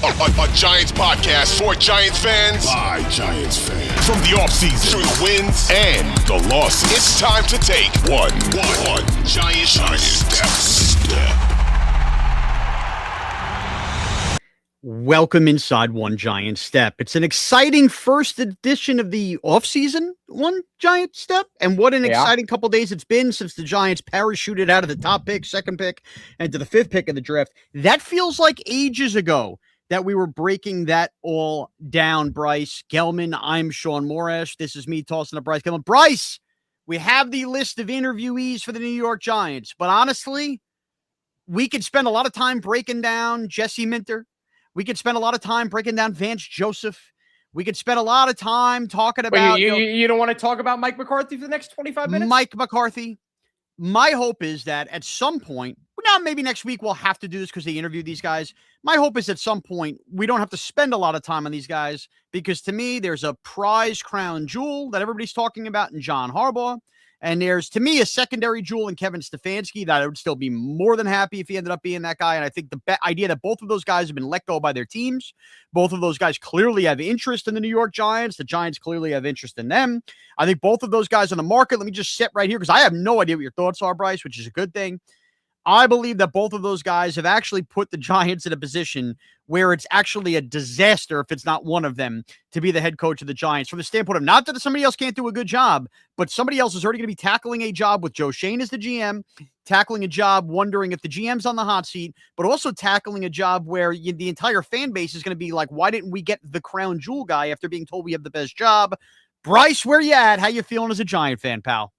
A Giants podcast for Giants fans By Giants fans. from the offseason through the wins and the losses. It's time to take one Giant step. Welcome inside One Giant Step. It's an exciting first edition of the offseason One Giant Step. And what an exciting couple days it's been since the Giants parachuted out of the top pick, second pick, and to the fifth pick of the draft. That feels like ages ago that we were breaking that all down. Bryce Gelman, I'm Shaun Morash. This is me tossing to Bryce Gelman. Bryce, we have the list of interviewees for the New York Giants, but honestly, we could spend a lot of time breaking down Jesse Minter. We could spend a lot of time breaking down Vance Joseph. We could spend a lot of time talking about... You don't want to talk about Mike McCarthy for the next 25 minutes? Mike McCarthy. My hope is that at some point, now maybe next week we'll have to do this because they interviewed these guys. My hope is at some point we don't have to spend a lot of time on these guys because to me, there's a prize crown jewel that everybody's talking about in John Harbaugh. And there's, to me, a secondary jewel in Kevin Stefanski that I would still be more than happy if he ended up being that guy. And I think the idea that both of those guys have been let go by their teams, both of those guys clearly have interest in the New York Giants. The Giants clearly have interest in them. I think both of those guys on the market. Let me just sit right here because I have no idea what your thoughts are, Bryce, which is a good thing. I believe that both of those guys have actually put the Giants in a position where it's actually a disaster if it's not one of them to be the head coach of the Giants from the standpoint of not that somebody else can't do a good job, but somebody else is already going to be tackling a job with Joe Schoen as the GM, tackling a job wondering if the GM's on the hot seat, but also tackling a job where the entire fan base is going to be like, why didn't we get the crown jewel guy after being told we have the best job? Bryce, where you at? How you feeling as a Giant fan, pal?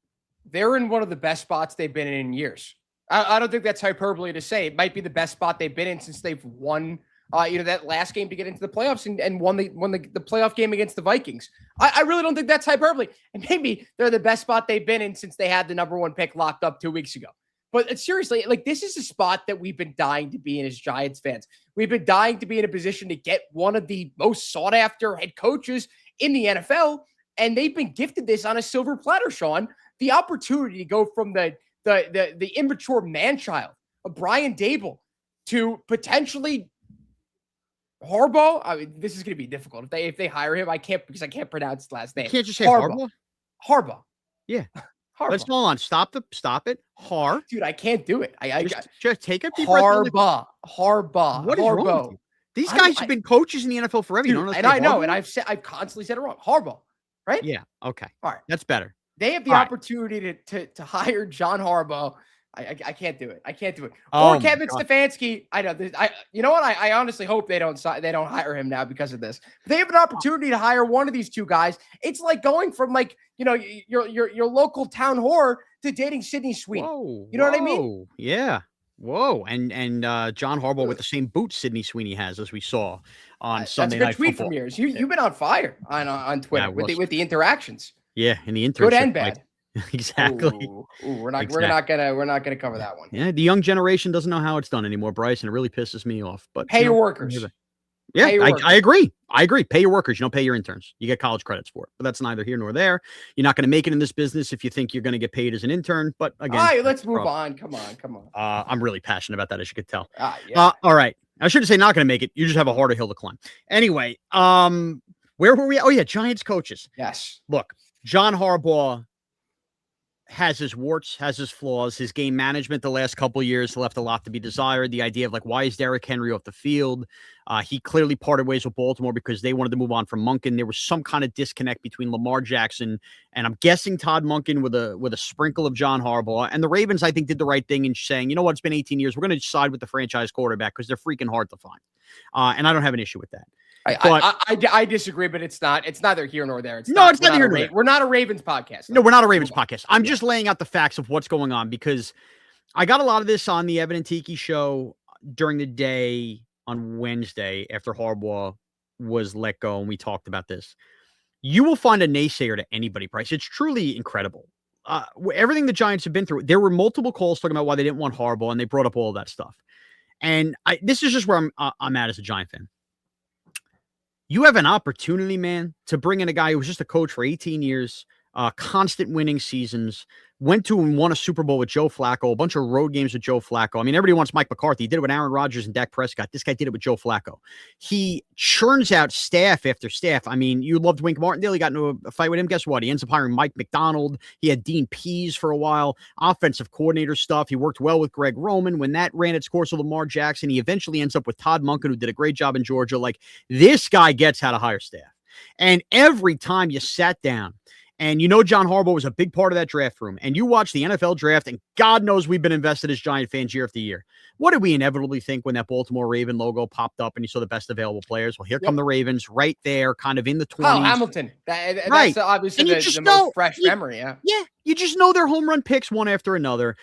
They're in one of the best spots they've been in years. I don't think that's hyperbole to say. It might be the best spot they've been in since they've won, that last game to get into the playoffs and won the playoff game against the Vikings. I really don't think that's hyperbole. And maybe they're the best spot they've been in since they had the number one pick locked up 2 weeks ago. But seriously, like this is a spot that we've been dying to be in as Giants fans. We've been dying to be in a position to get one of the most sought after head coaches in the NFL. And they've been gifted this on a silver platter, Shaun. The opportunity to go from the immature man-child of Brian Dable to potentially Harbaugh. I mean, this is going to be difficult if they hire him. I can't because I can't pronounce his last name. You can't just say Harbaugh. Harbaugh. Yeah. Harbaugh. Let's hold on. Stop it. Dude, I can't do it. Just take a deep breath. Harbaugh. What is wrong with you? These guys have been coaches in the NFL forever. Dude, and I know, and I've constantly said it wrong. Harbaugh, right? Yeah. Okay. All right. That's better. They have the opportunity to hire John Harbaugh. I can't do it. Oh or Kevin Stefanski. I know. You know what? I honestly hope they don't hire him now because of this. They have an opportunity to hire one of these two guys. It's like going from your local town whore to dating Sydney Sweeney. Whoa, you know what I mean? Yeah. Whoa. And John Harbaugh with the same boots Sydney Sweeney has, as we saw on Sunday Night Football. That's a good tweet from yours. You've been on fire on Twitter with the interactions. Yeah, in the internship. Good and bad. Exactly. We're not gonna cover that one. Yeah, the young generation doesn't know how it's done anymore, Bryce, and it really pisses me off. But pay your workers. Yeah, I agree. Pay your workers. You don't pay your interns. You get college credits for it. But that's neither here nor there. You're not going to make it in this business if you think you're going to get paid as an intern. But again, all right, let's move on. Come on. I'm really passionate about that, as you could tell. Yeah. All right. I shouldn't say not going to make it. You just have a harder hill to climb. Anyway, where were we? Oh yeah, Giants coaches. Yes. Look, John Harbaugh has his warts, has his flaws. His game management the last couple of years left a lot to be desired. The idea of why is Derrick Henry off the field? He clearly parted ways with Baltimore because they wanted to move on from Monken. There was some kind of disconnect between Lamar Jackson and I'm guessing Todd Monken with a sprinkle of John Harbaugh. And the Ravens, I think, did the right thing in saying, you know what, it's been 18 years. We're going to side with the franchise quarterback because they're freaking hard to find. And I don't have an issue with that. I disagree, but it's neither here nor there. It's neither here nor there. We're not a Ravens podcast. No, we're not a Ravens podcast. I'm just laying out the facts of what's going on because I got a lot of this on the Evan and Tiki show during the day on Wednesday after Harbaugh was let go, and we talked about this. You will find a naysayer to anybody, Bryce. It's truly incredible. Everything the Giants have been through, there were multiple calls talking about why they didn't want Harbaugh, and they brought up all of that stuff. And this is just where I'm at as a Giant fan. You have an opportunity, man, to bring in a guy who was just a coach for 18 years, constant winning seasons, went to and won a Super Bowl with Joe Flacco, a bunch of road games with Joe Flacco. I mean, everybody wants Mike McCarthy. He did it with Aaron Rodgers and Dak Prescott. This guy did it with Joe Flacco. He churns out staff after staff. I mean, you loved Wink Martindale. He got into a fight with him. Guess what? He ends up hiring Mike McDonald. He had Dean Pease for a while, offensive coordinator stuff. He worked well with Greg Roman. When that ran its course with Lamar Jackson, he eventually ends up with Todd Monken, who did a great job in Georgia. Like, this guy gets how to hire staff. And every time you sat down, and John Harbaugh was a big part of that draft room, and you watch the NFL draft, and God knows we've been invested as Giant fans year after year. What did we inevitably think when that Baltimore Raven logo popped up and you saw the best available players? Well, here come the Ravens right there, kind of in the 20s. Oh, Hamilton. That's obviously the most fresh memory, yeah. Yeah, you just know they're home run picks one after another.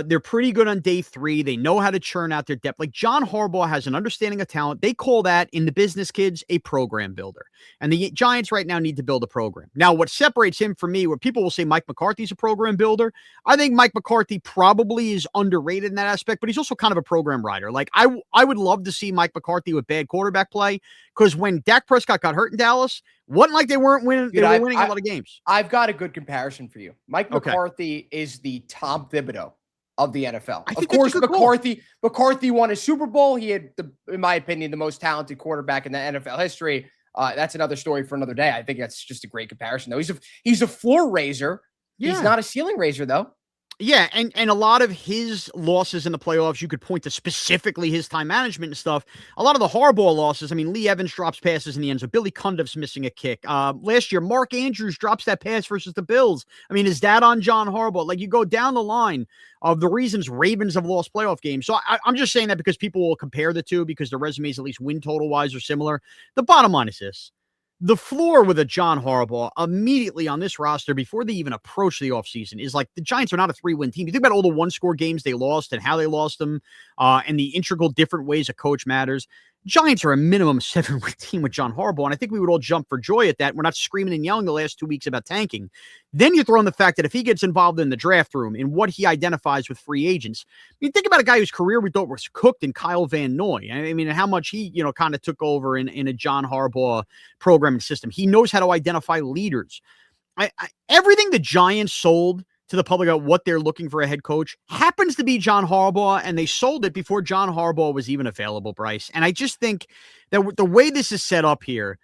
They're pretty good on day 3. They know how to churn out their depth. Like, John Harbaugh has an understanding of talent. They call that, in the business, kids, a program builder. And the Giants right now need to build a program. Now, what separates him from me, where people will say Mike McCarthy's a program builder, I think Mike McCarthy probably is underrated in that aspect, but he's also kind of a program rider. Like, I would love to see Mike McCarthy with bad quarterback play, because when Dak Prescott got hurt in Dallas, wasn't like they weren't winning. They were winning a lot of games. I've got a good comparison for you. Mike McCarthy is the Tom Thibodeau of the NFL. Of course, McCarthy won a Super Bowl. He had, in my opinion, the most talented quarterback in the NFL history. That's another story for another day. I think that's just a great comparison, though. He's a floor raiser. Yeah. He's not a ceiling raiser, though. Yeah, and a lot of his losses in the playoffs, you could point to specifically his time management and stuff. A lot of the Harbaugh losses, I mean, Lee Evans drops passes in the end zone. Billy Cundiff's missing a kick. Last year, Mark Andrews drops that pass versus the Bills. I mean, is that on John Harbaugh? Like, you go down the line of the reasons Ravens have lost playoff games. So I'm just saying that because people will compare the two, because their resumes, at least win total-wise, are similar. The bottom line is this. The floor with a John Harbaugh immediately on this roster before they even approach the offseason is like, the Giants are not a 3-win team. You think about all the one-score games they lost and how they lost them, and the integral different ways a coach matters. Giants are a minimum 7-win team with John Harbaugh, and I think we would all jump for joy at that. We're not screaming and yelling the last 2 weeks about tanking. Then you throw in the fact that if he gets involved in the draft room, in what he identifies with free agents, I mean, think about a guy whose career we thought was cooked in Kyle Van Noy. I mean, how much he, kind of took over in a John Harbaugh programming system. He knows how to identify leaders. Everything the Giants sold to the public about what they're looking for a head coach happens to be John Harbaugh, and they sold it before John Harbaugh was even available, Bryce. And I just think that the way this is set up here,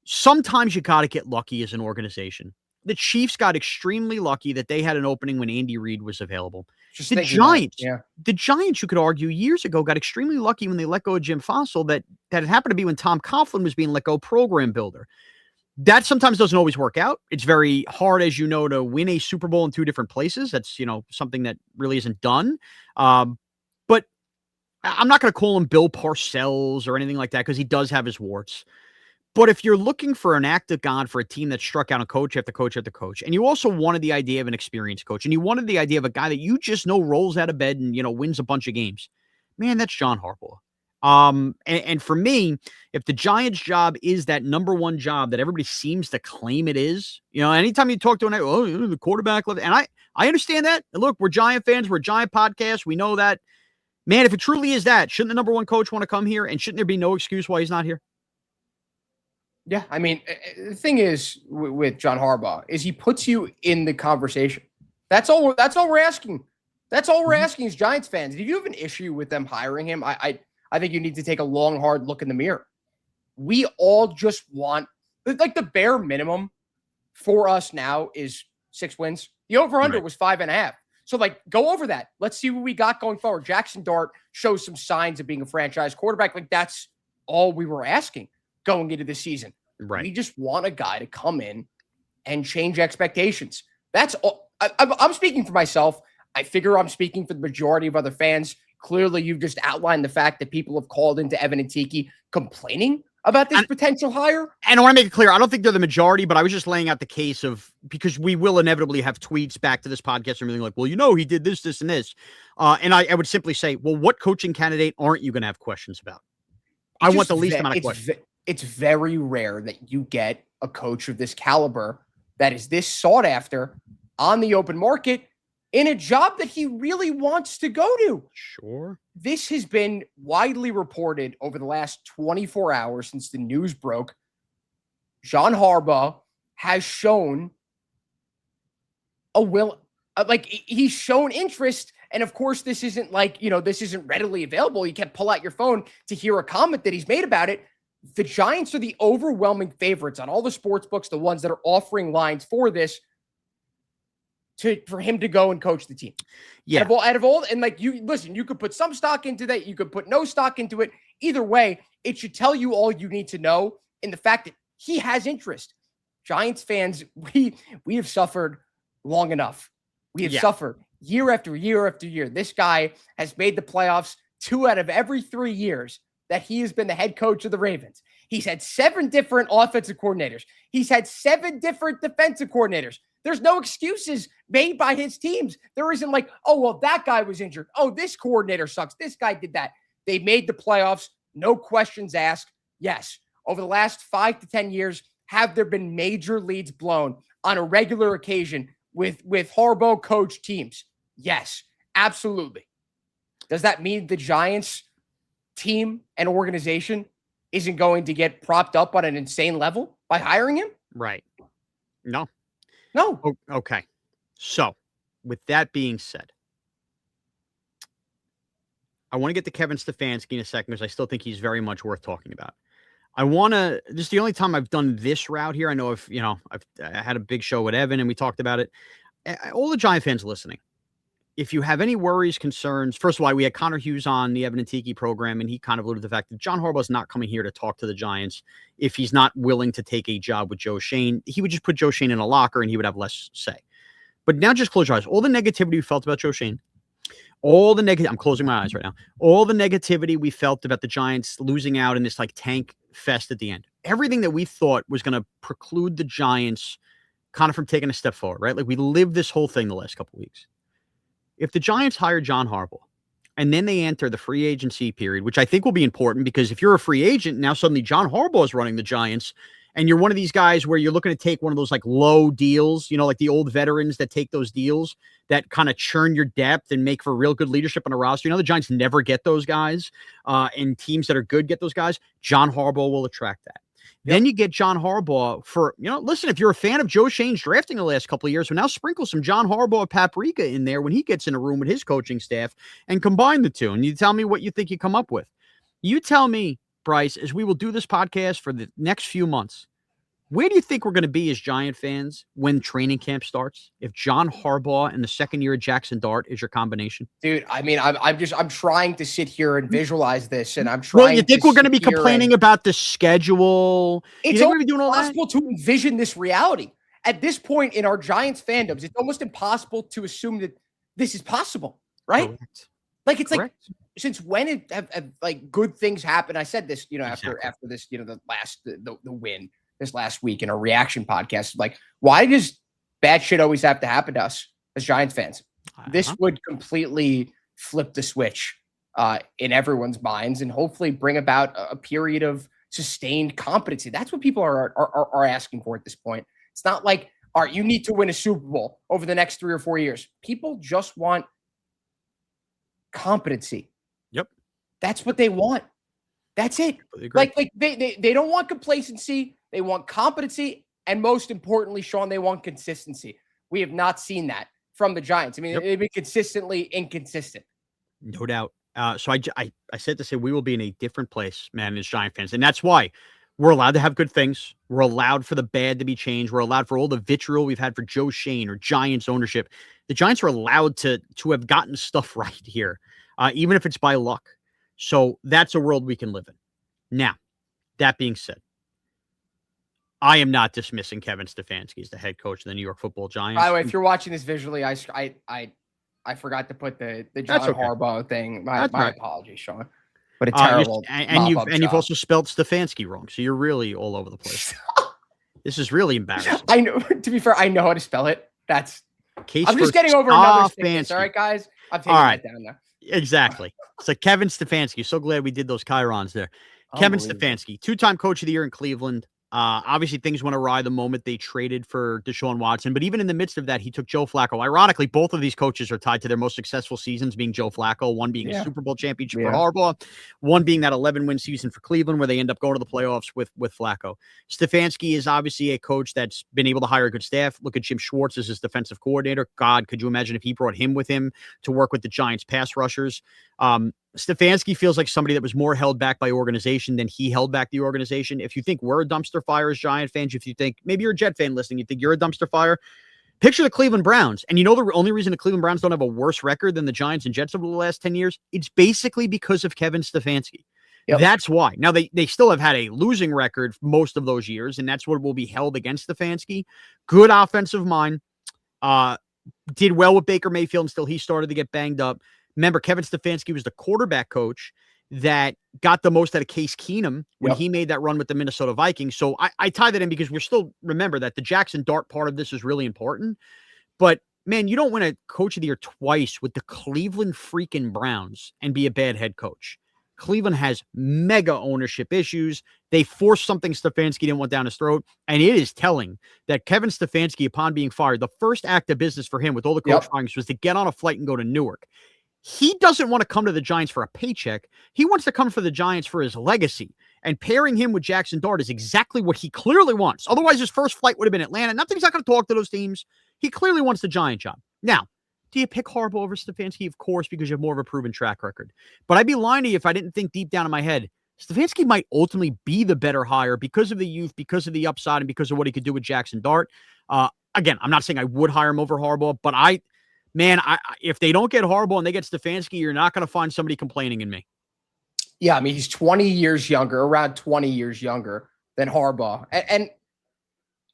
sometimes you got to get lucky as an organization. The Chiefs got extremely lucky that they had an opening when Andy Reid was available. The Giants, you could argue, years ago got extremely lucky when they let go of Jim Fassel, that it happened to be when Tom Coughlin was being let go, program builder. That sometimes doesn't always work out. It's very hard, as you know, to win a Super Bowl in 2 different places. That's, something that really isn't done. But I'm not going to call him Bill Parcells or anything like that, because he does have his warts. But if you're looking for an act of God for a team that struck out a coach after coach after coach, and you also wanted the idea of an experienced coach, and you wanted the idea of a guy that you just know rolls out of bed and, wins a bunch of games, man, that's John Harbaugh. And for me, if the Giants' job is that number one job that everybody seems to claim it is, anytime you talk to the quarterback, and I understand that. And look, we're Giant fans, we're a Giant podcast, we know that. Man, if it truly is that, shouldn't the number one coach want to come here, and shouldn't there be no excuse why he's not here? Yeah, I mean, the thing is with John Harbaugh is he puts you in the conversation. That's all we're asking. That's all we're asking as Giants fans. If you have an issue with them hiring him, I think you need to take a long, hard look in the mirror. We all just want, like, the bare minimum for us now is 6 wins. The over-under was 5.5. So, like, go over that. Let's see what we got going forward. Jackson Dart shows some signs of being a franchise quarterback. Like, that's all we were asking going into the season. Right. We just want a guy to come in and change expectations. That's all. I'm speaking for myself. I figure I'm speaking for the majority of other fans. Clearly, you've just outlined the fact that people have called into Evan and Tiki complaining about this potential hire. And I want to make it clear, I don't think they're the majority, but I was just laying out the case of, because we will inevitably have tweets back to this podcast and everything like, well, he did this, this, and this. And I would simply say, well, what coaching candidate aren't you going to have questions about? I want the least amount of questions. It's very rare that you get a coach of this caliber that is this sought after on the open market in a job that he really wants to go to. Sure. This has been widely reported over the last 24 hours since the news broke. John Harbaugh has shown a will. Like he's shown interest. And of course, this isn't like, this isn't readily available. You can't pull out your phone to hear a comment that he's made about it. The Giants are the overwhelming favorites on all the sports books, the ones that are offering lines for this, for him to go and coach the team. Yeah. Out of all, and like you could put some stock into that. You could put no stock into it. Either way, it should tell you all you need to know in the fact that he has interest. Giants fans, we have suffered long enough. We have suffered year after year after year. This guy has made the playoffs 2 out of every 3 years that he has been the head coach of the Ravens. He's had 7 different offensive coordinators. He's had 7 different defensive coordinators. There's no excuses made by his teams. There isn't like, oh, well, that guy was injured. Oh, this coordinator sucks. This guy did that. They made the playoffs. No questions asked. Yes. Over the last 5 to 10 years, have there been major leads blown on a regular occasion with Harbaugh coach teams? Yes, absolutely. Does that mean the Giants team and organization isn't going to get propped up on an insane level by hiring him? Right. No. Okay. So, with that being said, I want to get to Kevin Stefanski in a second because I still think he's very much worth talking about. This is the only time I've done this route here. I know I had a big show with Evan and we talked about it. All the Giant fans listening, if you have any worries, concerns, first of all, we had Connor Hughes on the Evan and Tiki program, and he kind of alluded to the fact that John Harbaugh's not coming here to talk to the Giants. If he's not willing to take a job with Joe Schoen, he would just put Joe Schoen in a locker and he would have less say. But now just close your eyes. All the negativity we felt about Joe Schoen, I'm closing my eyes right now. All the negativity we felt about the Giants losing out in this like tank fest at the end. Everything that we thought was going to preclude the Giants kind of from taking a step forward, right? Like we lived this whole thing the last couple of weeks. If the Giants hire John Harbaugh and then they enter the free agency period, which I think will be important because if you're a free agent, now suddenly John Harbaugh is running the Giants and you're one of these guys where you're looking to take one of those like low deals, like the old veterans that take those deals that kind of churn your depth and make for real good leadership on a roster. The Giants never get those guys and teams that are good get those guys. John Harbaugh will attract that. Yep. Then you get John Harbaugh for, listen, if you're a fan of Joe Schoen's drafting the last couple of years, so now sprinkle some John Harbaugh paprika in there when he gets in a room with his coaching staff and combine the two. And you tell me what you think you come up with. You tell me, Bryce, as we will do this podcast for the next few months, where do you think we're going to be as Giant fans when training camp starts? If John Harbaugh and the second year of Jackson Dart is your combination? Dude, I mean, I'm trying to sit here and visualize this, and I'm trying. Well, you think we're going to be complaining about the schedule? It's impossible to envision this reality. At this point in our Giants fandoms, it's almost impossible to assume that this is possible, right? Correct. Like it's Correct. Like since when have like good things happen? I said this, after this, the win this last week in a reaction podcast. Like, why does bad shit always have to happen to us as Giants fans? This would completely flip the switch in everyone's minds and hopefully bring about a period of sustained competency. That's what people are asking for at this point. It's not like, all right, you need to win a Super Bowl over the next 3 or 4 years. People just want competency. Yep. That's what they want. That's it. Like they don't want complacency. They want competency. And most importantly, Shaun, they want consistency. We have not seen that from the Giants. I mean, they've been consistently inconsistent. No doubt. So I said to say we will be in a different place, man, as Giant fans. And that's why we're allowed to have good things. We're allowed for the bad to be changed. We're allowed for all the vitriol we've had for Joe Schoen or Giants ownership. The Giants are allowed to have gotten stuff right here, even if it's by luck. So that's a world we can live in. Now, that being said, I am not dismissing Kevin Stefanski as the head coach of the New York Football Giants. By the way, if you're watching this visually, I forgot to put the John Harbaugh thing. My apologies, Shaun. But a terrible. You've also spelled Stefanski wrong, so you're really all over the place. This is really embarrassing. I know. To be fair, I know how to spell it. I'm just getting over another Stefanski. All right, guys. I'm taking that down now. Exactly. So Kevin Stefanski. So glad we did those chyrons there. Kevin Stefanski, 2-time coach of the year in Cleveland. Obviously, things went awry the moment they traded for Deshaun Watson. But even in the midst of that, he took Joe Flacco. Ironically, both of these coaches are tied to their most successful seasons, being Joe Flacco, one being a Super Bowl championship for Harbaugh, one being that 11-win season for Cleveland where they end up going to the playoffs with Flacco. Stefanski is obviously a coach that's been able to hire a good staff. Look at Jim Schwartz as his defensive coordinator. God, could you imagine if he brought him with him to work with the Giants pass rushers? Stefanski feels like somebody that was more held back by organization than he held back the organization. If you think we're a dumpster fire as Giant fans, if you think maybe you're a Jet fan listening, you think you're a dumpster fire, picture the Cleveland Browns. And you know the only reason the Cleveland Browns don't have a worse record than the Giants and Jets over the last 10 years? It's basically because of Kevin Stefanski. Yep. That's why. Now, they still have had a losing record most of those years, and that's what will be held against Stefanski. Good offensive mind. Did well with Baker Mayfield until he started to get banged up. Remember, Kevin Stefanski was the quarterback coach that got the most out of Case Keenum when he made that run with the Minnesota Vikings. So I tie that in because we're still, remember that the Jackson Dart part of this is really important. But, man, you don't win a coach of the year twice with the Cleveland freaking Browns and be a bad head coach. Cleveland has mega ownership issues. They forced something Stefanski didn't want down his throat. And it is telling that Kevin Stefanski, upon being fired, the first act of business for him with all the coach firings was to get on a flight and go to Newark. He doesn't want to come to the Giants for a paycheck. He wants to come for the Giants for his legacy. And pairing him with Jackson Dart is exactly what he clearly wants. Otherwise, his first flight would have been Atlanta. Not that he's not going to talk to those teams. He clearly wants the Giant job. Now, do you pick Harbaugh over Stefanski? Of course, because you have more of a proven track record. But I'd be lying to you if I didn't think deep down in my head, Stefanski might ultimately be the better hire because of the youth, because of the upside, and because of what he could do with Jackson Dart. Again, I'm not saying I would hire him over Harbaugh, but if they don't get Harbaugh and they get Stefanski, you're not going to find somebody complaining in me. Yeah, I mean, he's 20 years younger, around 20 years younger than Harbaugh. And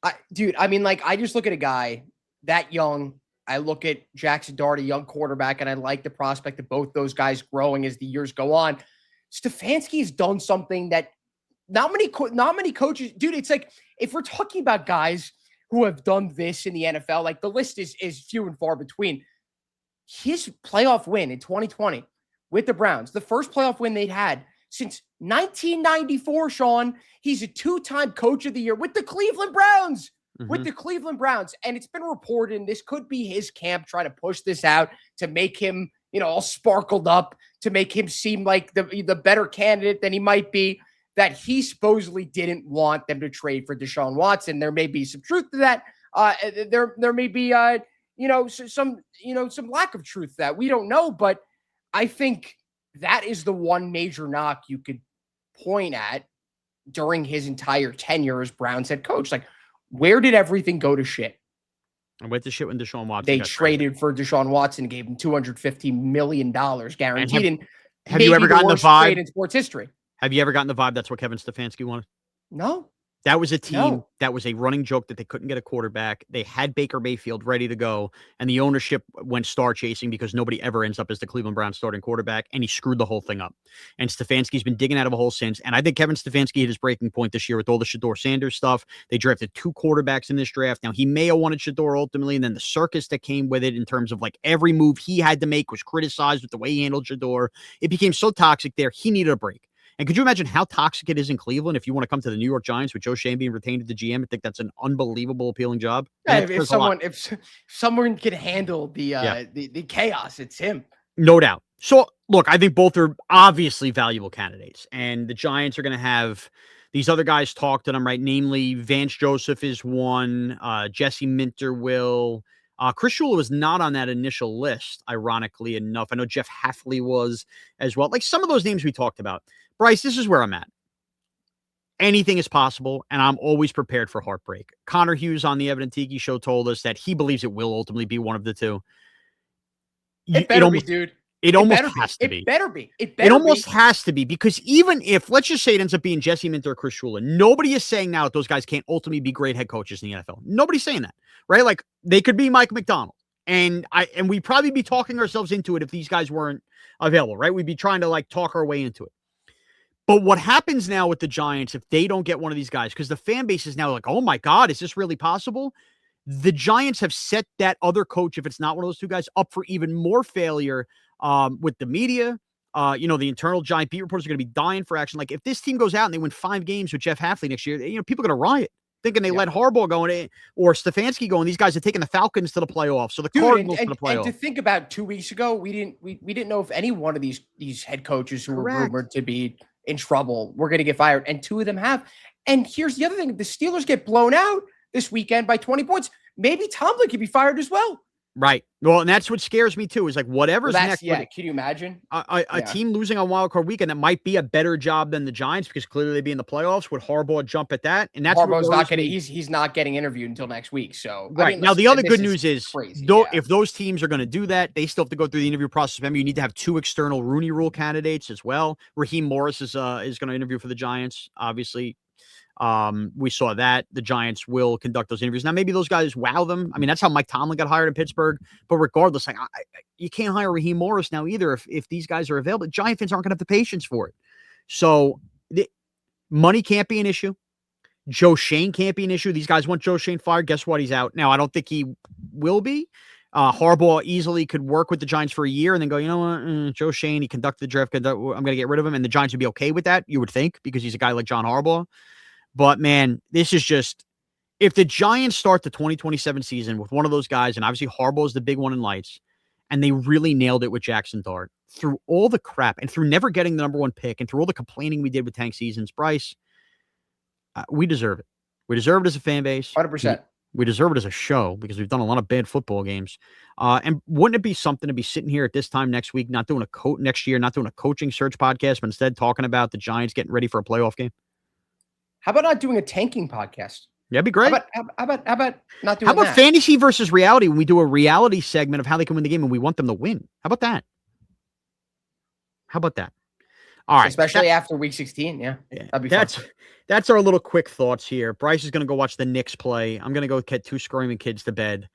I just look at a guy that young. I look at Jackson Dart, a young quarterback, and I like the prospect of both those guys growing as the years go on. Stefanski has done something that not many coaches, dude. It's like if we're talking about guys who have done this in the NFL, like the list is few and far between. His playoff win in 2020 with the Browns, the first playoff win they'd had since 1994, Shaun. He's a two-time coach of the year with the Cleveland Browns. With the Cleveland Browns. And it's been reported, and this could be his camp trying to push this out to make him, all sparkled up, to make him seem like the better candidate than he might be, that he supposedly didn't want them to trade for Deshaun Watson. There may be some truth to that. There may be, some lack of truth to that. We don't know, but I think that is the one major knock you could point at during his entire tenure as Browns head coach. Like, where did everything go to shit? I went to shit when Deshaun Watson. They traded for Deshaun Watson, gave him $250 million guaranteed. Have you ever gotten the vibe trade in sports history? Have you ever gotten the vibe that's what Kevin Stefanski wanted? No. That was a team that was a running joke that they couldn't get a quarterback. They had Baker Mayfield ready to go, and the ownership went star chasing because nobody ever ends up as the Cleveland Browns starting quarterback, and he screwed the whole thing up. And Stefanski's been digging out of a hole since, and I think Kevin Stefanski hit his breaking point this year with all the Shedeur Sanders stuff. They drafted 2 quarterbacks in this draft. Now, he may have wanted Shedeur ultimately, and then the circus that came with it in terms of like every move he had to make was criticized with the way he handled Shedeur. It became so toxic there, he needed a break. And could you imagine how toxic it is in Cleveland if you want to come to the New York Giants with Joe Schoen being retained as the GM? I think that's an unbelievable appealing job. Yeah, if someone can handle the chaos, it's him. No doubt. So, look, I think both are obviously valuable candidates. And the Giants are going to have these other guys talk to them, right? Namely, Vance Joseph is one. Jesse Minter will. Chris Shula was not on that initial list, ironically enough. I know Jeff Hafley was as well. Like some of those names we talked about. Bryce, this is where I'm at. Anything is possible, and I'm always prepared for heartbreak. Connor Hughes on the Evan Tiki show told us that he believes it will ultimately be one of the two. It better be, dude. It almost has to be. It better be. It almost has to be, because even if, let's just say it ends up being Jesse Minter or Chris Shula, nobody is saying now that those guys can't ultimately be great head coaches in the NFL. Nobody's saying that, right? Like, they could be Mike McDonald. And we'd probably be talking ourselves into it if these guys weren't available, right? We'd be trying to like talk our way into it. But what happens now with the Giants if they don't get one of these guys, because the fan base is now like, oh my God, is this really possible? The Giants have set that other coach, if it's not one of those two guys, up for even more failure with the media, The internal Giant beat reporters are going to be dying for action. Like if this team goes out and they win 5 games with Jeff Hafley next year, people are going to riot. Thinking they let Harbaugh go in or Stefanski go, and these guys are taking the Falcons to the playoffs, so the Cardinals to the playoffs. And to think about 2 weeks ago, we didn't know if any one of these head coaches who were rumored to be in trouble were going to get fired, and 2 of them have. And here's the other thing: the Steelers get blown out this weekend by 20 points. Maybe Tomlin could be fired as well. Right. Well, and that's what scares me too. Is like whatever's next. Yeah. Can you imagine a team losing on Wild Card Weekend that might be a better job than the Giants because clearly they'd be in the playoffs? Would Harbaugh jump at that? And that's Harbaugh's not getting. He's not getting interviewed until next week. So right now, the other good news is if those teams are going to do that, they still have to go through the interview process. Remember, you need to have 2 external Rooney Rule candidates as well. Raheem Morris is going to interview for the Giants, obviously. We saw that the Giants will conduct those interviews. Now, maybe those guys wow them. I mean, that's how Mike Tomlin got hired in Pittsburgh. But regardless, like you can't hire Raheem Morris now either if these guys are available. Giant fans aren't going to have the patience for it. So money can't be an issue. Joe Shane can't be an issue. These guys want Joe Shane fired. Guess what? He's out. Now, I don't think he will be. Harbaugh easily could work with the Giants for a year and then go, you know what, Joe Shane, he conducted the draft. I'm going to get rid of him. And the Giants would be okay with that, you would think, because he's a guy like John Harbaugh. But, man, this is just – if the Giants start the 2027 season with one of those guys, and obviously Harbaugh is the big one in lights, and they really nailed it with Jackson Dart, through all the crap and through never getting the number 1 pick and through all the complaining we did with tank seasons, Bryce, we deserve it. We deserve it as a fan base. 100%. We deserve it as a show because we've done a lot of bad football games. And wouldn't it be something to be sitting here at this time next week, not doing next year, not doing a coaching search podcast, but instead talking about the Giants getting ready for a playoff game? How about not doing a tanking podcast? That'd be great. How about not doing How about that? fantasy versus reality when we do a reality segment of how they can win the game and we want them to win? How about that? All right. Especially after week 16. Yeah. That'd be fun. That's our little quick thoughts here. Bryce is going to go watch the Knicks play. I'm going to go get 2 screaming kids to bed.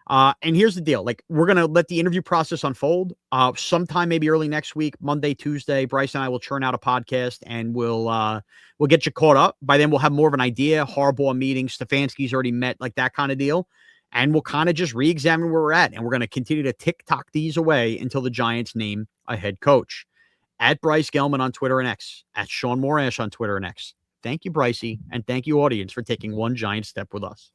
And here's the deal. Like, we're going to let the interview process unfold. Sometime maybe early next week, Monday, Tuesday, Bryce and I will churn out a podcast and we'll get you caught up. By then we'll have more of an idea. Harbaugh meetings, Stefanski's already met, like that kind of deal. And we'll kind of just re-examine where we're at. And we're going to continue to tick-tock these away until the Giants name a head coach. At Bryce Gelman on Twitter and X. At Shaun Morash on Twitter and X. Thank you, Brycey. And thank you, audience, for taking one giant step with us.